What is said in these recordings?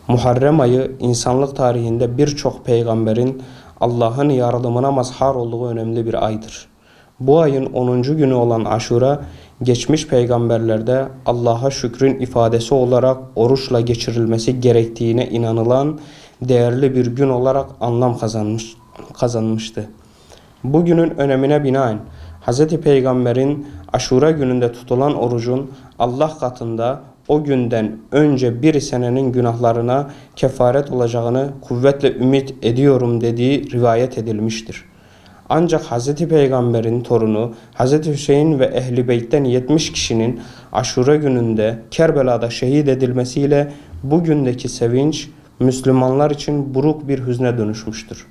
Muharrem ayı insanlık tarihinde birçok peygamberin Allah'ın yardımına mazhar olduğu önemli bir aydır. Bu ayın 10. günü olan Aşura, geçmiş peygamberlerde Allah'a şükrün ifadesi olarak oruçla geçirilmesi gerektiğine inanılan değerli bir gün olarak anlam kazanmıştı. Bu günün önemine binaen Hz. Peygamber'in Aşura gününde tutulan orucun Allah katında o günden önce bir senenin günahlarına kefaret olacağını kuvvetle ümit ediyorum dediği rivayet edilmiştir. Ancak Hz. Peygamber'in torunu Hz. Hüseyin ve Ehl-i Beyt'ten 70 kişinin Aşura gününde Kerbela'da şehit edilmesiyle bugündeki sevinç Müslümanlar için buruk bir hüzne dönüşmüştür.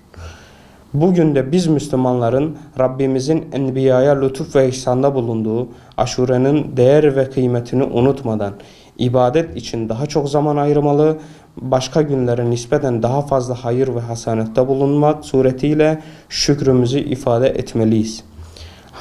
Bugün de biz Müslümanların Rabbimizin Enbiya'ya lütuf ve ihsanda bulunduğu Aşure'nin değer ve kıymetini unutmadan ibadet için daha çok zaman ayırmalı, başka günlere nispeten daha fazla hayır ve hasanette bulunmak suretiyle şükrümüzü ifade etmeliyiz.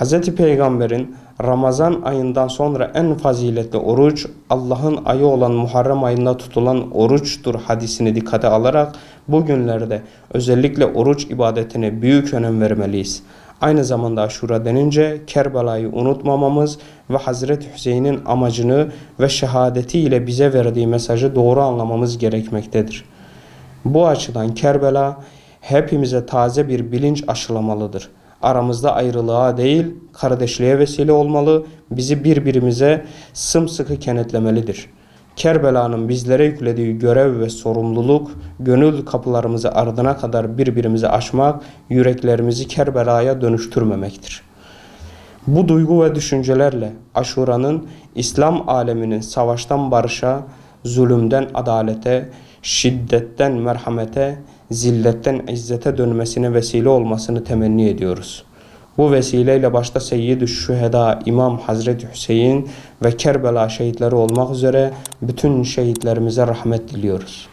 Hz. Peygamber'in Ramazan ayından sonra en faziletli oruç Allah'ın ayı olan Muharrem ayında tutulan oruçtur hadisini dikkate alarak bu günlerde özellikle oruç ibadetine büyük önem vermeliyiz. Aynı zamanda Aşura denince Kerbela'yı unutmamamız ve Hazreti Hüseyin'in amacını ve şehadetiyle bize verdiği mesajı doğru anlamamız gerekmektedir. Bu açıdan Kerbela hepimize taze bir bilinç aşılamalıdır. Aramızda ayrılığa değil, kardeşliğe vesile olmalı, bizi birbirimize sımsıkı kenetlemelidir. Kerbela'nın bizlere yüklediği görev ve sorumluluk, gönül kapılarımızı ardına kadar birbirimize açmak, yüreklerimizi Kerbela'ya dönüştürmemektir. Bu duygu ve düşüncelerle Aşura'nın İslam aleminin savaştan barışa, zulümden adalete, şiddetten merhamete, zilletten izzete dönmesine vesile olmasını temenni ediyoruz. Bu vesileyle başta Seyyid-i Şüheda İmam Hazreti Hüseyin ve Kerbela şehitleri olmak üzere bütün şehitlerimize rahmet diliyoruz.